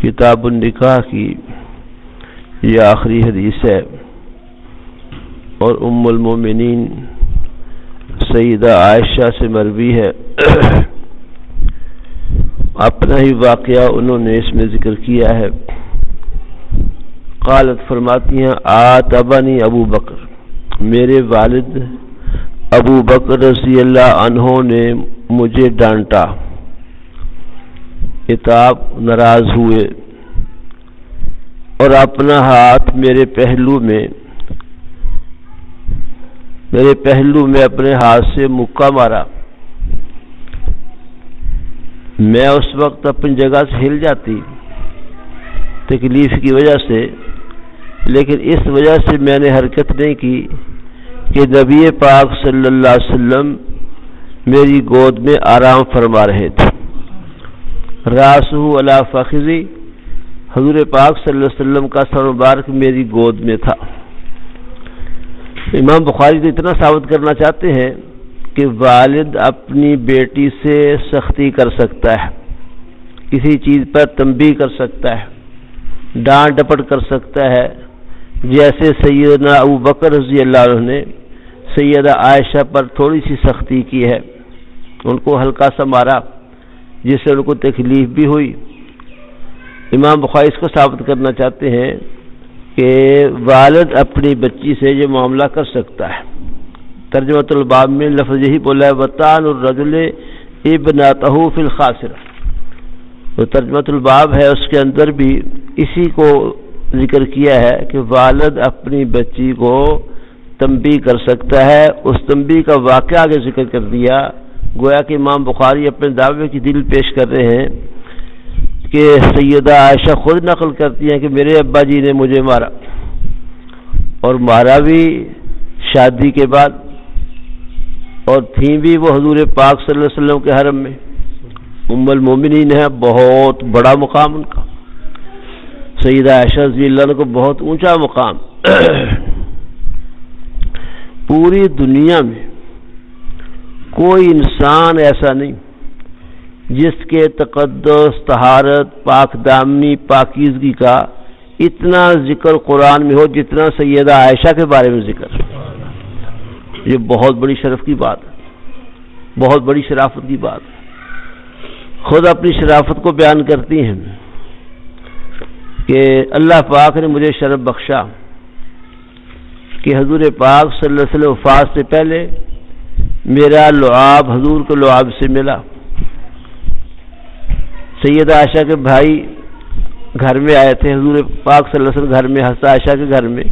کتاب النکاح کی یہ آخری حدیث ہے، اور ام المومنین سیدہ عائشہ سے مروی ہے۔ اپنا ہی واقعہ انہوں نے اس میں ذکر کیا ہے۔ قالت فرماتی ہیں آتبنی ابو بکر، میرے والد ابو بکر رضی اللہ عنہ نے مجھے ڈانٹا، عتاب ناراض ہوئے اور اپنا ہاتھ میرے پہلو میں اپنے ہاتھ سے مکہ مارا۔ میں اس وقت اپنی جگہ سے ہل جاتی تکلیف کی وجہ سے، لیکن اس وجہ سے میں نے حرکت نہیں کی کہ نبی پاک صلی اللہ علیہ وسلم میری گود میں آرام فرما رہے تھے۔ راسہ علی فخذی، حضور پاک صلی اللہ علیہ وسلم کا سر مبارک میری گود میں تھا۔ امام بخاری تو اتنا ثابت کرنا چاہتے ہیں کہ والد اپنی بیٹی سے سختی کر سکتا ہے، کسی چیز پر تنبیہ کر سکتا ہے، ڈانٹ ڈپٹ کر سکتا ہے، جیسے سیدنا ابو بکر رضی اللہ عنہ نے سیدہ عائشہ پر تھوڑی سی سختی کی ہے، ان کو ہلکا سا مارا جس سے ان کو تکلیف بھی ہوئی۔ امام بخاری اس کو ثابت کرنا چاہتے ہیں کہ والد اپنی بچی سے یہ معاملہ کر سکتا ہے۔ ترجمۃ الباب میں لفظ یہی بولا ہے وطان الرجل ابنتہ فی الخاصرہ، تو ترجمۃ الباب ہے اس کے اندر بھی اسی کو ذکر کیا ہے کہ والد اپنی بچی کو تنبیہ کر سکتا ہے۔ اس تنبیہ کا واقعہ آگے ذکر کر دیا، گویا کہ امام بخاری اپنے دعوے کی دلیل پیش کر رہے ہیں کہ سیدہ عائشہ خود نقل کرتی ہیں کہ میرے ابا جی نے مجھے مارا، اور مارا بھی شادی کے بعد، اور تھیں بھی وہ حضور پاک صلی اللہ علیہ وسلم کے حرم میں، ام المومنین ہے، بہت بڑا مقام ان کا، سیدہ عائشہ رضی اللہ عنہ کو بہت اونچا مقام۔ پوری دنیا میں کوئی انسان ایسا نہیں جس کے تقدس، طہارت، پاک دامنی، پاکیزگی کا اتنا ذکر قرآن میں ہو جتنا سیدہ عائشہ کے بارے میں ذکر۔ یہ بہت بڑی شرف کی بات ہے، بہت بڑی شرافت کی بات ہے۔ خود اپنی شرافت کو بیان کرتی ہیں کہ اللہ پاک نے مجھے شرف بخشا کہ حضور پاک صلی اللہ علیہ وسلم وفات سے پہلے میرا لعاب حضور کے لعاب سے ملا۔ سیدہ عائشہ کے بھائی گھر میں آئے تھے، حضور پاک صلی اللہ علیہ وسلم گھر میں، حضرت عائشہ کے گھر میں،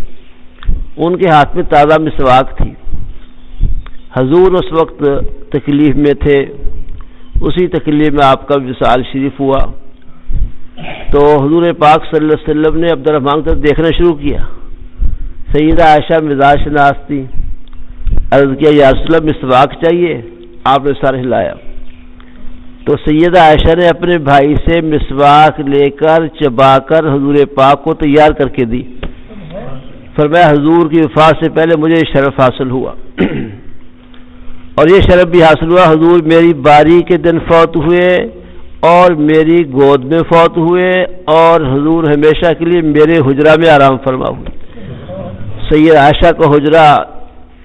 ان کے ہاتھ میں تازہ مسواک تھی۔ حضور اس وقت تکلیف میں تھے، اسی تکلیف میں آپ کا وصال شریف ہوا، تو حضور پاک صلی اللہ علیہ وسلم نے عبد الرحمن کو دیکھنا شروع کیا۔ سیدہ عائشہ مزاج شناس تھی، عرض کیا یا رسول اللہ مسواک چاہیے؟ آپ نے سر ہلایا، تو سیدہ عائشہ نے اپنے بھائی سے مسواک لے کر چبا کر حضور پاک کو تیار کر کے دی۔ فرمایا حضور کی وفات سے پہلے مجھے شرف حاصل ہوا، اور یہ شرف بھی حاصل ہوا حضور میری باری کے دن فوت ہوئے اور میری گود میں فوت ہوئے، اور حضور ہمیشہ کے لیے میرے حجرہ میں آرام فرما ہوئے۔ سید عائشہ کا حجرہ،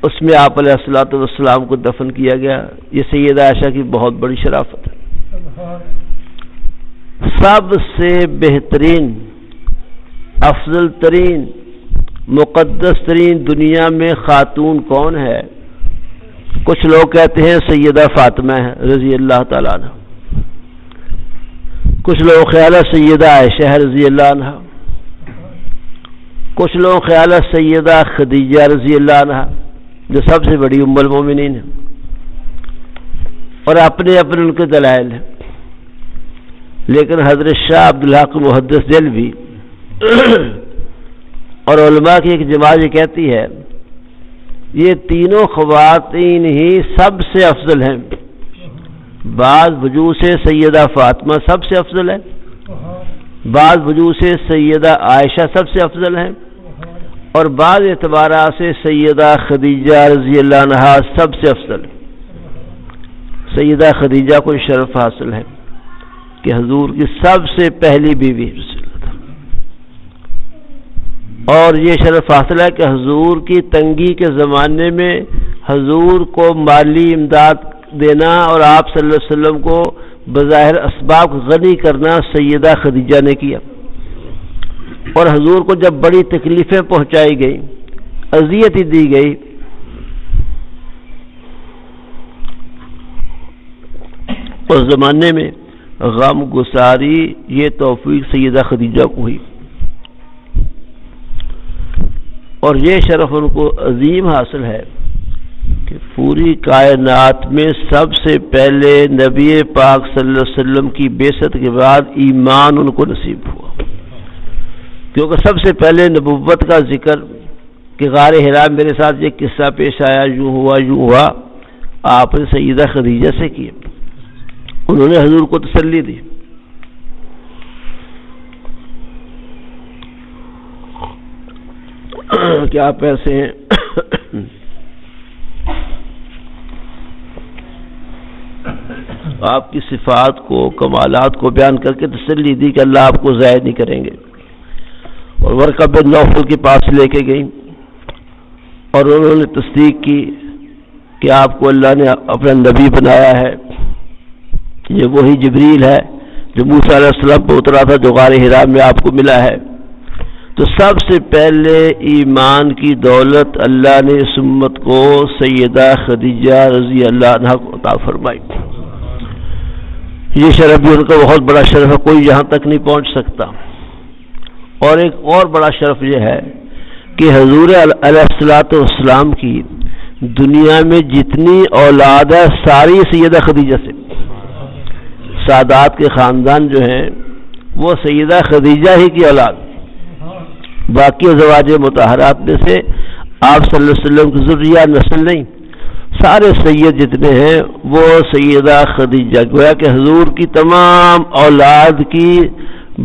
اس میں آپ علیہ الصلوۃ والسلام کو دفن کیا گیا۔ یہ سیدہ عائشہ کی بہت بڑی شرافت ہے۔ سب سے بہترین، افضل ترین، مقدس ترین دنیا میں خاتون کون ہے؟ کچھ لوگ کہتے ہیں سیدہ فاطمہ ہے رضی اللہ تعالیٰ عنہ، کچھ لوگ خیال ہے سیدہ عائشہ ہے رضی اللہ عنہ، کچھ لوگ خیال ہے سیدہ خدیجہ رضی اللہ عنہ جو سب سے بڑی ام المومنین ہے، اور اپنے اپنے ان کے دلائل ہیں۔ لیکن حضرت شاہ عبدالحق محدث دہلوی اور علماء کی ایک جماعت یہ کہتی ہے یہ تینوں خواتین ہی سب سے افضل ہیں۔ بعض وجوہ سے سیدہ فاطمہ سب سے افضل ہے، بعض وجوہ سے سیدہ عائشہ سب سے افضل ہیں، اور بعض اعتبارات سے سیدہ خدیجہ رضی اللہ عنہا سب سے افضل ہے۔ سیدہ خدیجہ کو شرف حاصل ہے کہ حضور کی سب سے پہلی بیوی اور یہ شرف حاصل ہے کہ حضور کی تنگی کے زمانے میں حضور کو مالی امداد دینا اور آپ صلی اللہ علیہ وسلم کو بظاہر اسباب غنی کرنا سیدہ خدیجہ نے کیا، اور حضور کو جب بڑی تکلیفیں پہنچائی گئی، اذیت دی گئی، اس زمانے میں غم گساری یہ توفیق سیدہ خدیجہ کو ہوئی، اور یہ شرف ان کو عظیم حاصل ہے کہ پوری کائنات میں سب سے پہلے نبی پاک صلی اللہ علیہ وسلم کی بعثت کے بعد ایمان ان کو نصیب ہوا، کیونکہ سب سے پہلے نبوت کا ذکر کہ غار حرا میرے ساتھ یہ قصہ پیش آیا، یوں ہوا آپ نے سیدہ خدیجہ سے کیا، انہوں نے حضور کو تسلی دی۔ کیا آپ ایسے ہیں آپ کی صفات کو کمالات کو بیان کر کے تسلی دی کہ اللہ آپ کو ضائع نہیں کریں گے، اور ورقہ بن نوفل کے پاس لے کے گئی اور انہوں نے تصدیق کی کہ آپ کو اللہ نے اپنا نبی بنایا ہے، یہ وہی جبریل ہے جو موسیٰ علیہ السلام پہ اترا تھا، جو غار حرا میں آپ کو ملا ہے۔ تو سب سے پہلے ایمان کی دولت اللہ نے اس امت کو سیدہ خدیجہ رضی اللہ عنہا کو عطا فرمائی۔ یہ شرف بھی ان کا بہت بڑا شرف ہے، کوئی یہاں تک نہیں پہنچ سکتا۔ اور ایک اور بڑا شرف یہ ہے کہ حضور علیہ الصلوۃ والسلام کی دنیا میں جتنی اولاد ہے ساری سیدہ خدیجہ سے، سادات کے خاندان جو ہیں وہ سیدہ خدیجہ ہی کی اولاد، باقی ازواج مطہرات میں سے آپ صلی اللہ علیہ وسلم کی ذریہ نسل نہیں، سارے سید جتنے ہیں وہ سیدہ خدیجہ، گویا کہ حضور کی تمام اولاد کی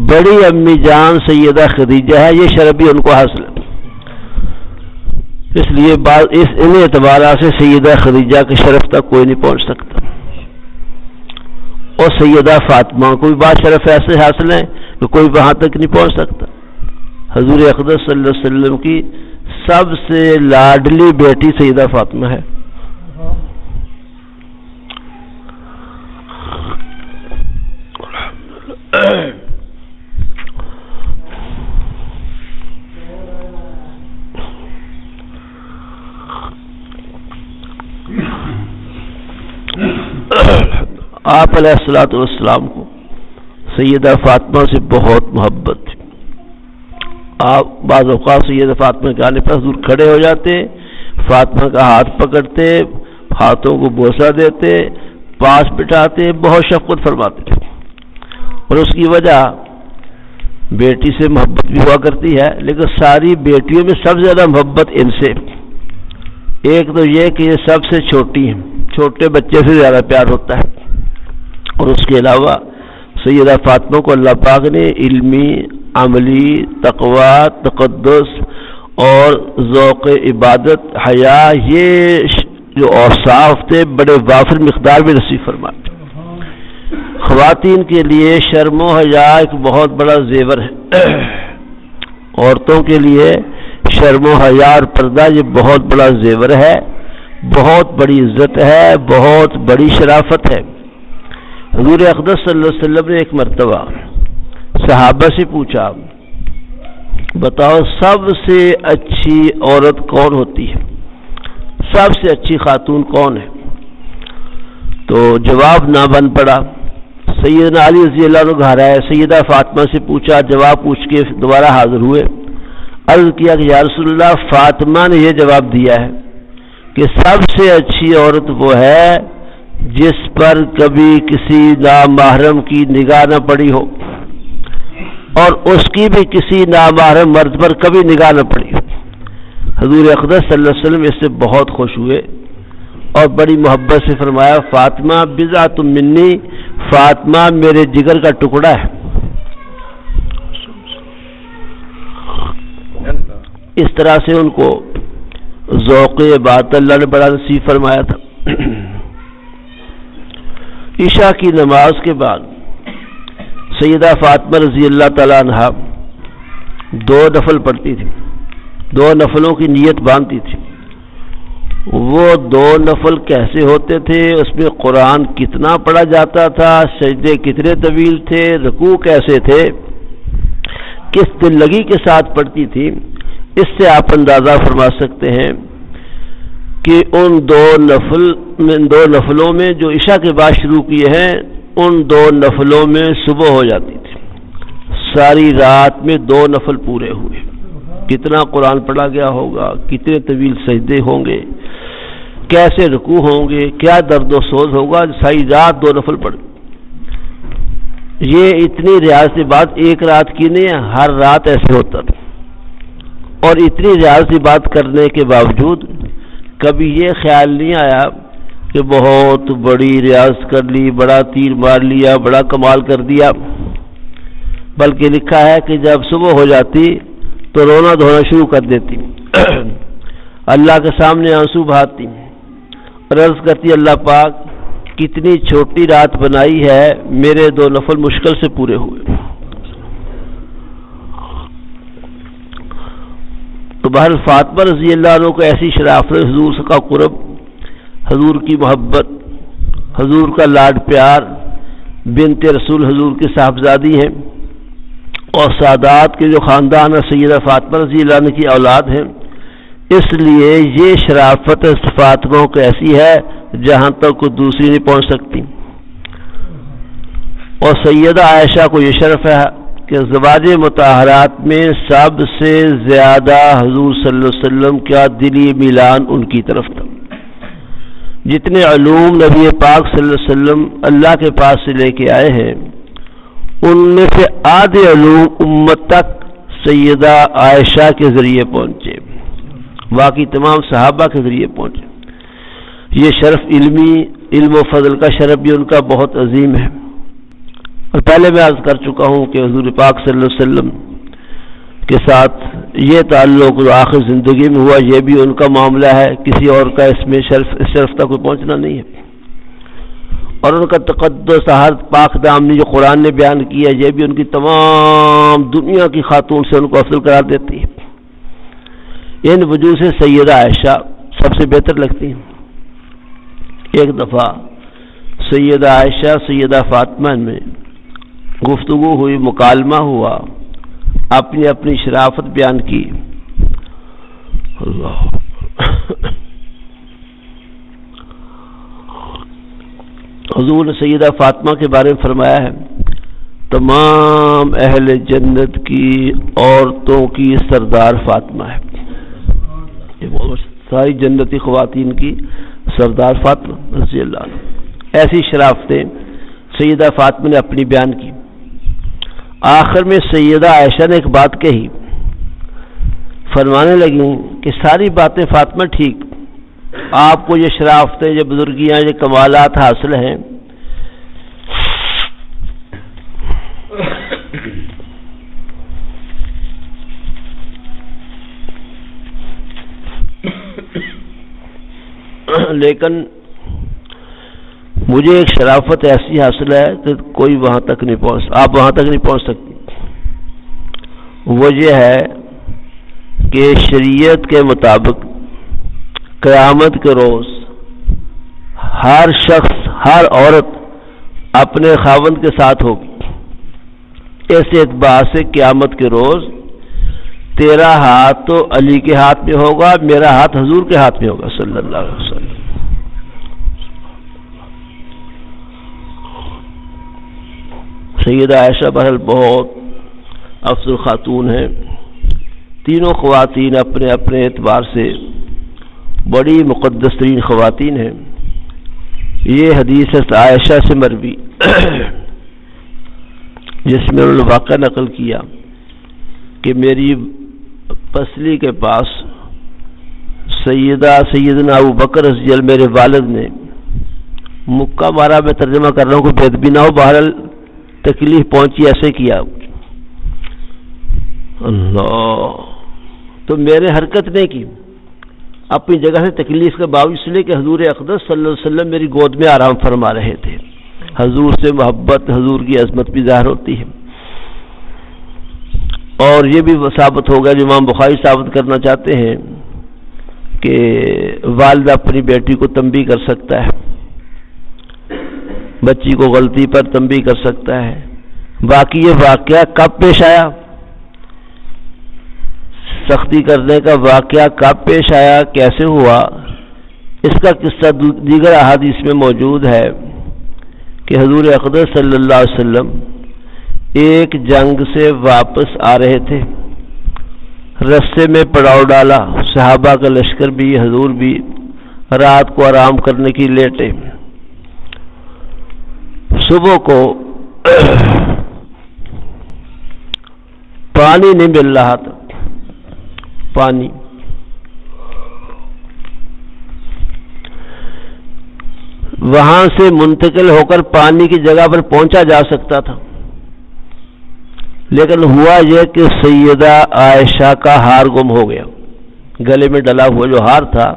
بڑی امی جان سیدہ خدیجہ ہے، یہ شرف بھی ان کو حاصل ہے۔ اس لیے ان اعتبارات سے سیدہ خدیجہ کے شرف تک کوئی نہیں پہنچ سکتا، اور سیدہ فاطمہ کو بھی بات شرف ایسے حاصل ہیں کہ کوئی وہاں تک نہیں پہنچ سکتا۔ حضور اقدس صلی اللہ علیہ وسلم کی سب سے لاڈلی بیٹی سیدہ فاطمہ ہے۔ آپ علیہ الصلوۃ والسلام کو سیدہ فاطمہ سے بہت محبت تھی۔ آپ بعض اوقات سیدہ فاطمہ کے آنے پر حضور کھڑے ہو جاتے، فاطمہ کا ہاتھ پکڑتے، ہاتھوں کو بوسہ دیتے، پاس بٹھاتے، بہت شفقت فرماتے تھے، اور اس کی وجہ بیٹی سے محبت بھی ہوا کرتی ہے، لیکن ساری بیٹیوں میں سب سے زیادہ محبت ان سے، ایک تو یہ کہ یہ سب سے چھوٹی ہیں، چھوٹے بچے سے زیادہ پیار ہوتا ہے، اور اس کے علاوہ سیدہ فاطمہ کو اللہ پاک نے علمی، عملی، تقوی، تقدس اور ذوق عبادت، حیا، یہ جو اوصاف تھے بڑے وافر مقدار میں نصیب فرمائے۔ خواتین کے لیے شرم و حیا ایک بہت بڑا زیور ہے، عورتوں کے لیے شرم و حیا اور پردہ یہ بہت بڑا زیور ہے، بہت بڑی عزت ہے، بہت بڑی شرافت ہے۔ حضور اقدس صلی اللہ علیہ وسلم نے ایک مرتبہ صحابہ سے پوچھا، بتاؤ سب سے اچھی عورت کون ہوتی ہے، سب سے اچھی خاتون کون ہے؟ تو جواب نہ بن پڑا۔ سیدنا علی رضی اللہ عنہ گھر آئے، سیدہ فاطمہ سے پوچھا، جواب پوچھ کے دوبارہ حاضر ہوئے، عرض کیا کہ یا رسول اللہ فاطمہ نے یہ جواب دیا ہے کہ سب سے اچھی عورت وہ ہے جس پر کبھی کسی نامحرم کی نگاہ نہ پڑی ہو، اور اس کی بھی کسی نامحرم مرد پر کبھی نگاہ نہ پڑی ہو۔ حضور اقدس صلی اللہ علیہ وسلم اس سے بہت خوش ہوئے اور بڑی محبت سے فرمایا، فاطمہ بضعۃ منی، فاطمہ میرے جگر کا ٹکڑا ہے۔ اس طرح سے ان کو ذوق عبادت اللہ نے بڑا نصیب فرمایا تھا۔ عشاء کی نماز کے بعد سیدہ فاطمہ رضی اللہ تعالیٰ عنہا 2 نفل پڑھتی تھی۔ 2 نفلوں کی نیت باندھتی تھی۔ وہ 2 نفل کیسے ہوتے تھے، اس میں قرآن کتنا پڑھا جاتا تھا، سجدے کتنے طویل تھے، رکوع کیسے تھے، کس دل لگی کے ساتھ پڑھتی تھی، اس سے آپ اندازہ فرما سکتے ہیں کہ ان 2 نفلوں میں جو عشاء کے بعد شروع کیے ہیں، ان 2 نفلوں میں صبح ہو جاتی تھی۔ ساری رات میں 2 نفل پورے ہوئے، کتنا قرآن پڑھا گیا ہوگا، کتنے طویل سجدے ہوں گے، کیسے رکوع ہوں گے، کیا درد و سوز ہوگا، ساری رات 2 نفل پڑھ۔ یہ اتنی ریاض بات ایک رات کی نہیں ہے، ہر رات ایسے ہوتا تھا۔ اور اتنی ریاض بات کرنے کے باوجود کبھی یہ خیال نہیں آیا کہ بہت بڑی ریاض کر لی، بڑا تیر مار لیا، بڑا کمال کر دیا، بلکہ لکھا ہے کہ جب صبح ہو جاتی تو رونا دھونا شروع کر دیتی، اللہ کے سامنے آنسو بہاتی اور عرض کرتی، اللہ پاک کتنی چھوٹی رات بنائی ہے، میرے 2 نفل مشکل سے پورے ہوئے۔ تو بہر فاطمہ رضی اللہ عنہ کو ایسی شرافت، حضور کا قرب، حضور کی محبت، حضور کا لاڈ پیار، بنت رسول حضور کی صاحبزادی ہیں اور سادات کے جو خاندان ہے سیدہ فاطمہ رضی اللہ عنہ کی اولاد ہیں، اس لیے یہ شرافت فاطمہ کو ایسی ہے جہاں تک کوئی دوسری نہیں پہنچ سکتی۔ اور سیدہ عائشہ کو یہ شرف ہے کہ ازواج مطہرات میں سب سے زیادہ حضور صلی اللہ علیہ وسلم کا دلی میلان ان کی طرف تھا۔ جتنے علوم نبی پاک صلی اللہ علیہ وسلم اللہ کے پاس سے لے کے آئے ہیں، ان میں سے آدھے علوم امت تک سیدہ عائشہ کے ذریعے پہنچے، باقی تمام صحابہ کے ذریعے پہنچے۔ یہ شرف علم و فضل کا شرف بھی ان کا بہت عظیم ہے۔ اور پہلے میں عرض کر چکا ہوں کہ حضور پاک صلی اللہ علیہ وسلم کے ساتھ یہ تعلق جو آخر زندگی میں ہوا، یہ بھی ان کا معاملہ ہے، کسی اور کا اس میں شرف تک کوئی پہنچنا نہیں ہے۔ اور ان کا تقدس ہر پاک دامنی جو قرآن نے بیان کیا، یہ بھی ان کی تمام دنیا کی خاتون سے ان کو افضل قرار دیتی ہے۔ ان وجوہ سے سیدہ عائشہ سب سے بہتر لگتی ہیں۔ ایک دفعہ سیدہ عائشہ سیدہ فاطمہ میں گفتگو ہوئی، مکالمہ ہوا، اپنی اپنی شرافت بیان کی۔ اللہ حضور نے سیدہ فاطمہ کے بارے میں فرمایا ہے، تمام اہل جنت کی عورتوں کی سردار فاطمہ ہے۔ ساری جنتی خواتین کی سردار فاطمہ رضی اللہ عنہ۔ ایسی شرافتیں سیدہ فاطمہ نے اپنی بیان کی۔ آخر میں سیدہ عائشہ نے ایک بات کہی، فرمانے لگیں کہ ساری باتیں فاطمہ ٹھیک، آپ کو یہ شرافتیں، یہ بزرگیاں، یہ کمالات حاصل ہیں، لیکن مجھے ایک شرافت ایسی حاصل ہے کہ کوئی وہاں تک نہیں آپ وہاں تک نہیں پہنچ سکتی۔ وہ یہ ہے کہ شریعت کے مطابق قیامت کے روز ہر شخص، ہر عورت اپنے خاوند کے ساتھ ہوگی۔ اس اعتبار سے قیامت کے روز تیرا ہاتھ تو علی کے ہاتھ میں ہوگا، میرا ہاتھ حضور کے ہاتھ میں ہوگا صلی اللہ علیہ وسلم۔ سیدہ عائشہ بہرحال بہت افضل خاتون ہیں۔ تینوں خواتین اپنے اپنے اعتبار سے بڑی مقدس ترین خواتین ہیں۔ یہ حدیث ہے عائشہ سے مروی جس میں انہوں نے واقعہ نقل کیا کہ میری پسلی کے پاس سیدنا ابو بکر رضی اللہ میرے والد نے مکہ مارا، میں ترجمہ کر رہا ہوں، کوئی بے ادبی نہ ہو، بہرحال تکلیف پہنچی، ایسے کیا اللہ، تو میرے حرکت نہیں کی، اپنی جگہ سے تکلیف کے باوجود، اس لیے کہ حضور اقدس صلی اللہ علیہ وسلم میری گود میں آرام فرما رہے تھے۔ حضور سے محبت، حضور کی عظمت بھی ظاہر ہوتی ہے۔ اور یہ بھی ثابت ہو گیا جو امام بخاری ثابت کرنا چاہتے ہیں کہ والدہ اپنی بیٹی کو تنبیہ کر سکتا ہے، بچی کو غلطی پر تنبیہ کر سکتا ہے۔ باقی یہ واقعہ کب پیش آیا، سختی کرنے کا واقعہ کب پیش آیا، کیسے ہوا، اس کا قصہ دیگر احادیث میں موجود ہے کہ حضور اقدس صلی اللہ علیہ وسلم ایک جنگ سے واپس آ رہے تھے، رستے میں پڑاؤ ڈالا، صحابہ کا لشکر بھی، حضور بھی رات کو آرام کرنے کی لیٹے۔ صبح کو پانی نہیں مل رہا تھا، پانی وہاں سے منتقل ہو کر پانی کی جگہ پر پہنچا جا سکتا تھا، لیکن ہوا یہ کہ سیدہ عائشہ کا ہار گم ہو گیا، گلے میں ڈلا ہوا جو ہار تھا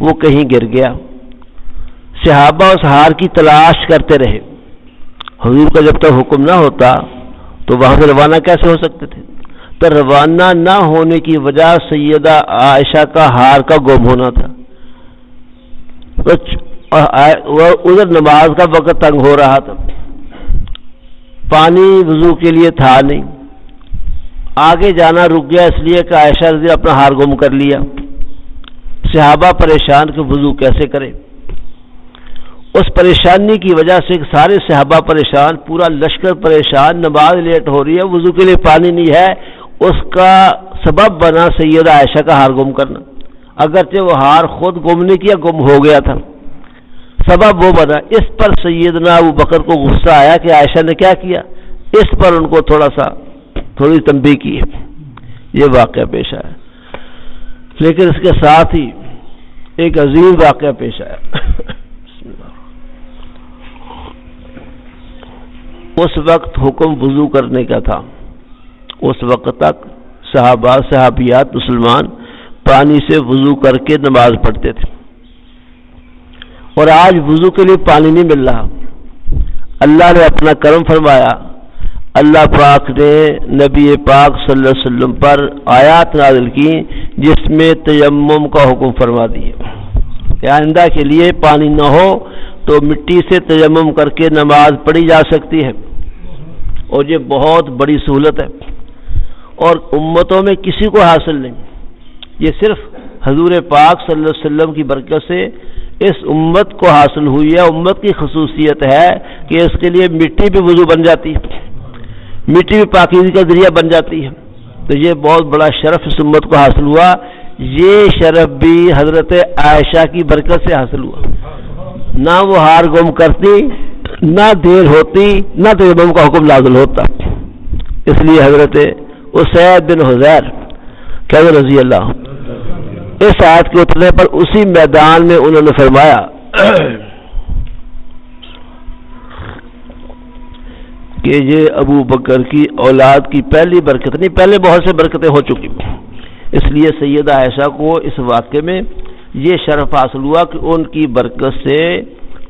وہ کہیں گر گیا۔ صحابہ اس ہار کی تلاش کرتے رہے، حضور کا جب تک حکم نہ ہوتا تو وہاں سے روانہ کیسے ہو سکتے تھے؟ تو روانہ نہ ہونے کی وجہ سیدہ عائشہ کا ہار کا گم ہونا تھا، ادھر نماز کا وقت تنگ ہو رہا تھا، پانی وضو کے لیے تھا نہیں، آگے جانا رک گیا اس لیے کہ عائشہ رضی اپنا ہار گم کر لیا۔ صحابہ پریشان کہ وضو کیسے کرے، اس پریشانی کی وجہ سے سارے صحابہ پریشان، پورا لشکر پریشان، نماز لیٹ ہو رہی ہے، وضو کے لیے پانی نہیں ہے، اس کا سبب بنا سیدہ عائشہ کا ہار گم کرنا، اگرچہ وہ ہار خود گم نہیں کیا، گم ہو گیا تھا، سبب وہ بنا۔ اس پر سیدنا ابو بکر کو غصہ آیا کہ عائشہ نے کیا کیا، اس پر ان کو تھوڑی تنبیہ کی ہے، یہ واقعہ پیش آیا۔ لیکن اس کے ساتھ ہی ایک عظیم واقعہ پیش آیا۔ اس وقت حکم وضو کرنے کا تھا، اس وقت تک صحابہ صحابیات مسلمان پانی سے وضو کر کے نماز پڑھتے تھے، اور آج وضو کے لیے پانی نہیں مل رہا۔ اللہ نے اپنا کرم فرمایا، اللہ پاک نے نبی پاک صلی اللہ علیہ وسلم پر آیات نازل کی جس میں تیمم کا حکم فرما دیا کہ آئندہ کے لیے پانی نہ ہو تو مٹی سے تیمم کر کے نماز پڑھی جا سکتی ہے، اور یہ بہت بڑی سہولت ہے اور امتوں میں کسی کو حاصل نہیں، یہ صرف حضور پاک صلی اللہ علیہ وسلم کی برکت سے اس امت کو حاصل ہوئی ہے۔ امت کی خصوصیت ہے کہ اس کے لیے مٹی بھی وضو بن جاتی ہے، مٹی بھی پاکیزگی کا ذریعہ بن جاتی ہے، تو یہ بہت بڑا شرف اس امت کو حاصل ہوا۔ یہ شرف بھی حضرت عائشہ کی برکت سے حاصل ہوا، نہ وہ ہار گم کرتی، نہ دیر ہوتی، نہ تیمم کا حکم نازل ہوتا۔ اس لیے حضرت اسید بن حضیر رضی اللہ اس آیت کے اترنے پر اسی میدان میں انہوں نے فرمایا کہ یہ ابو بکر کی اولاد کی پہلی برکت نہیں، پہلے بہت سے برکتیں ہو چکی، اس لیے سیدہ عائشہ کو اس واقعے میں یہ شرف حاصل ہوا کہ ان کی برکت سے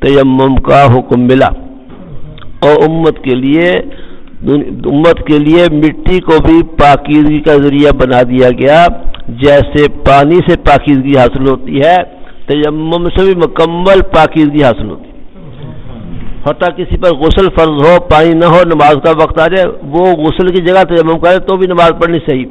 تیمم کا حکم ملا، اور امت کے لیے مٹی کو بھی پاکیزگی کا ذریعہ بنا دیا گیا۔ جیسے پانی سے پاکیزگی حاصل ہوتی ہے، تیمم سے بھی مکمل پاکیزگی حاصل ہوتی ہے۔ حتیٰ کسی پر غسل فرض ہو، پانی نہ ہو، نماز کا وقت آ جائے، وہ غسل کی جگہ تیمم کرے تو بھی نماز پڑھنی صحیح،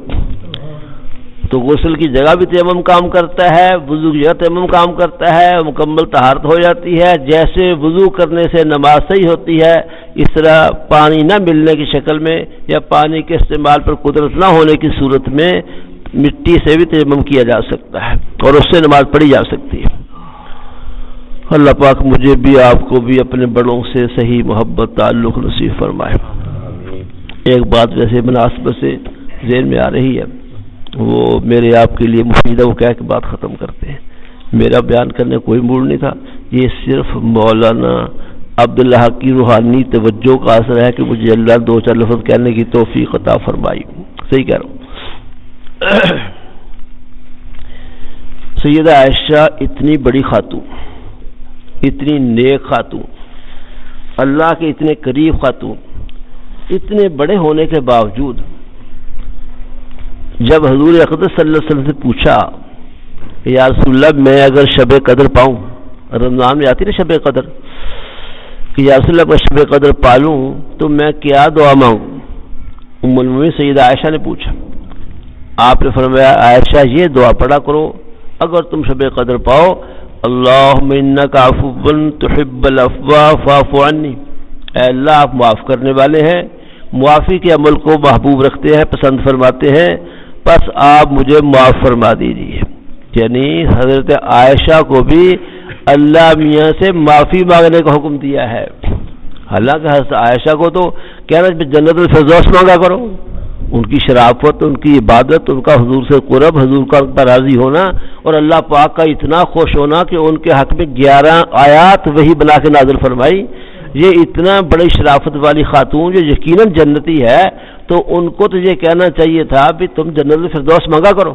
تو غسل کی جگہ بھی تیمم کام کرتا ہے، وضو کی جگہ تیمم کام کرتا ہے، مکمل طہارت ہو جاتی ہے۔ جیسے وضو کرنے سے نماز صحیح ہوتی ہے، اس طرح پانی نہ ملنے کی شکل میں یا پانی کے استعمال پر قدرت نہ ہونے کی صورت میں مٹی سے بھی تیمم کیا جا سکتا ہے اور اس سے نماز پڑھی جا سکتی ہے۔ اللہ پاک مجھے بھی آپ کو بھی اپنے بڑوں سے صحیح محبت تعلق نصیب فرمائے۔ ایک بات ویسے مناسبت سے ذہن میں آ رہی ہے، وہ میرے آپ کے لیے مفید ہے، وہ کہہ کے بات ختم کرتے ہیں۔ میرا بیان کرنے کوئی موڈ نہیں تھا، یہ صرف مولانا عبداللہ کی روحانی توجہ کا اثر ہے کہ مجھے اللہ دو چار لفظ کہنے کی توفیق عطا فرمائی۔ صحیح کہہ رہا ہوں۔ سیدہ عائشہ اتنی بڑی خاتون، اتنی نیک خاتون، اللہ کے اتنے قریب خاتون، اتنے بڑے ہونے کے باوجود جب حضور اقدس صلی اللہ علیہ وسلم سے پوچھا کہ یا رسول اللہ میں اگر شب قدر پاؤں، رمضان میں آتی نا شب قدر، کہ یا رسول اللہ میں شب قدر پالوں تو میں کیا دعا مانگوں؟ ام المومنین سیدہ عائشہ نے پوچھا. آپ نے فرمایا عائشہ یہ دعا پڑھا کرو اگر تم شب قدر پاؤ، اللہم انک عفو تحب العفو فاعف عنی، اے اللہ آپ معاف کرنے والے ہیں، معافی کے عمل کو محبوب رکھتے ہیں، پسند فرماتے ہیں، بس آپ مجھے معاف فرما دیجیے. یعنی حضرت عائشہ کو بھی اللہ میاں سے معافی مانگنے کا حکم دیا ہے. حالانکہ حضرت عائشہ کو تو کہہ رہا ہے جنت الفردوس مانگا کرو، ان کی شرافت، ان کی عبادت، ان کا حضور سے قرب، حضور کا ان پر راضی ہونا اور اللہ پاک کا اتنا خوش ہونا کہ ان کے حق میں 11 آیات وہی بنا کے نازل فرمائی. یہ اتنا بڑی شرافت والی خاتون جو یقیناً جنتی ہے، تو ان کو تو یہ کہنا چاہیے تھا بھی تم جنت الفردوس مانگا کرو،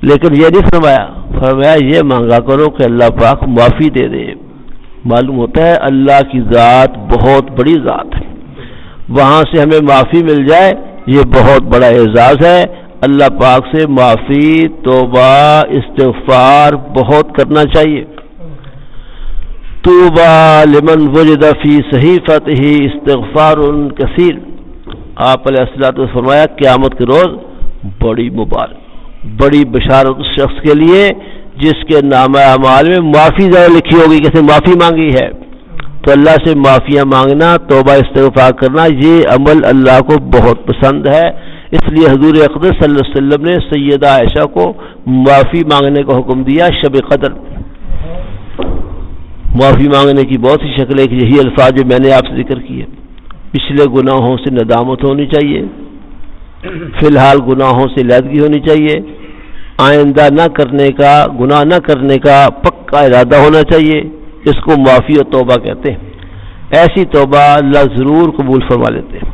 لیکن یہ نہیں فرمایا. فرمایا یہ مانگا کرو کہ اللہ پاک معافی دے دے. معلوم ہوتا ہے اللہ کی ذات بہت بڑی ذات ہے، وہاں سے ہمیں معافی مل جائے یہ بہت بڑا اعزاز ہے. اللہ پاک سے معافی، توبہ، استغفار بہت کرنا چاہیے. توبہ لمن وجد فی صحیفتہ استغفار کثیر. آپ علیہ الصلوۃ والسلام فرمایا قیامت کے روز بڑی مبارک، بڑی بشارت اس شخص کے لیے جس کے نامہ اعمال میں معافی زیادہ لکھی ہوگی، کیسے معافی مانگی ہے. تو اللہ سے معافیاں مانگنا، توبہ استغفار کرنا، یہ عمل اللہ کو بہت پسند ہے. اس لیے حضور اقدس صلی اللہ علیہ وسلم نے سیدہ عائشہ کو معافی مانگنے کا حکم دیا شب قدر. معافی مانگنے کی بہت سی شکلیں، یہی الفاظ جو میں نے آپ سے ذکر کیے. پچھلے گناہوں سے ندامت ہونی چاہیے، فی الحال گناہوں سے علیحدگی ہونی چاہیے، آئندہ نہ کرنے کا، گناہ نہ کرنے کا پکا ارادہ ہونا چاہیے. اس کو معافی اور توبہ کہتے ہیں. ایسی توبہ اللہ ضرور قبول فرما لیتے ہیں.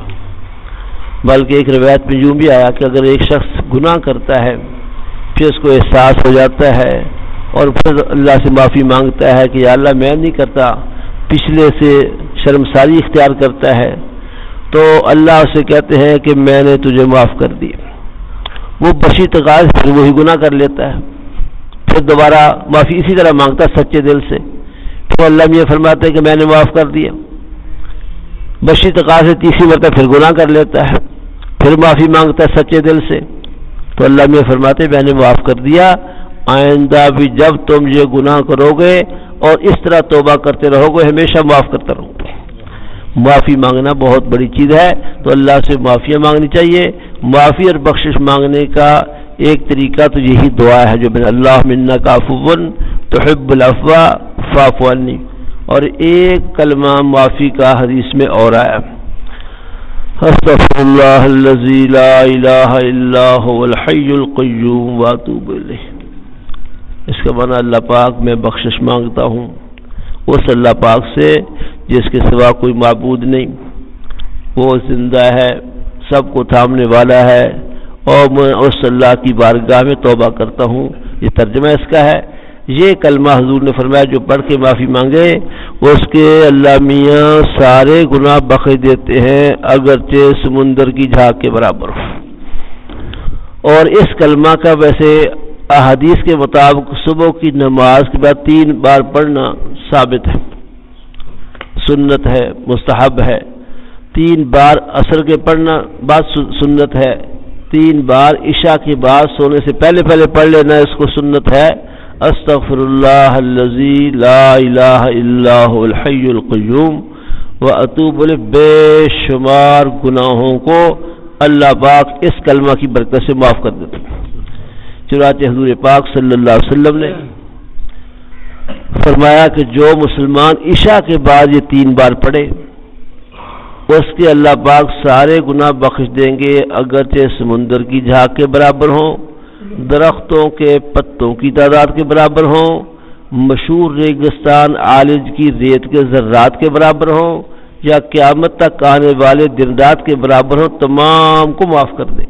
بلکہ ایک روایت میں یوں بھی آیا کہ اگر ایک شخص گناہ کرتا ہے پھر اس کو احساس ہو جاتا ہے اور پھر اللہ سے معافی مانگتا ہے کہ یا اللہ میں نہیں کرتا، پچھلے سے شرمساری اختیار کرتا ہے، تو اللہ اسے کہتے ہیں کہ میں نے تجھے معاف کر دیا. وہ بشی تقاض پھر وہی گناہ کر لیتا ہے، پھر دوبارہ معافی اسی طرح مانگتا ہے سچے دل سے، تو اللہ یہ فرماتے ہیں کہ میں نے معاف کر دیا. بشی تقاض سے تیسری مرتبہ پھر گناہ کر لیتا ہے، پھر معافی مانگتا ہے سچے دل سے، تو اللہ یہ فرماتے ہیں میں نے معاف کر دیا. آئندہ بھی جب تم یہ گناہ کرو گے اور اس طرح توبہ کرتے رہو گے ہمیشہ معاف کرتا رہوں گا. معافی مانگنا بہت بڑی چیز ہے، تو اللہ سے معافیاں مانگنی چاہیے. معافی اور بخشش مانگنے کا ایک طریقہ تو یہی دعا ہے جو اللہم انک عفو تحب العفو فاعف عنی. اور ایک کلمہ معافی کا حدیث میں اور آیا، استغفر اللہ الذی لا الہ الا هو الحی القیوم واتوب الیہ. اس کا معنی اللہ پاک میں بخشش مانگتا ہوں اس اللہ پاک سے جس کے سوا کوئی معبود نہیں، وہ زندہ ہے، سب کو تھامنے والا ہے، اور میں اس اللہ کی بارگاہ میں توبہ کرتا ہوں. یہ ترجمہ اس کا ہے. یہ کلمہ حضور نے فرمایا جو پڑھ کے معافی مانگے اس کے اللہ میاں سارے گناہ بخش دیتے ہیں اگرچہ سمندر کی جھاگ کے برابر ہو. اور اس کلمہ کا ویسے احادیث کے مطابق صبح کی نماز کے بعد 3 بار پڑھنا ثابت ہے، سنت ہے، مستحب ہے. 3 بار عصر کے پڑھنا بعد سنت ہے. 3 بار عشاء کے بعد سونے سے پہلے پڑھ لینا اس کو سنت ہے. استغفر اللہ الذی لا الہ الا هو الحی القیوم واتوب الیہ. بے شمار گناہوں کو اللہ پاک اس کلمہ کی برکت سے معاف کر دیتے ہیں. چنانچہ حضور پاک صلی اللہ علیہ وسلم نے فرمایا کہ جو مسلمان عشاء کے بعد یہ 3 بار پڑھے اس کے اللہ پاک سارے گناہ بخش دیں گے اگرچہ سمندر کی جھاگ کے برابر ہوں، درختوں کے پتوں کی تعداد کے برابر ہوں، مشہور ریگستان عالج کی ریت کے ذرات کے برابر ہوں، یا قیامت تک آنے والے دن رات کے برابر ہوں، تمام کو معاف کر دے.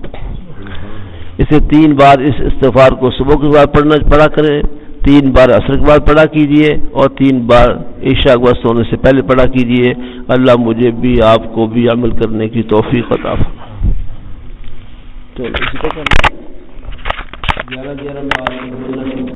اسے 3 بار اس استغفار کو صبح کے بعد پڑھا کریں، 3 بار عصر کے بعد پڑھا کیجئے، اور 3 بار عشاء کے بعد سونے سے پہلے پڑھا کیجئے. اللہ مجھے بھی آپ کو بھی عمل کرنے کی توفیق عطا فرمائے. چلو اسی طرح 11 12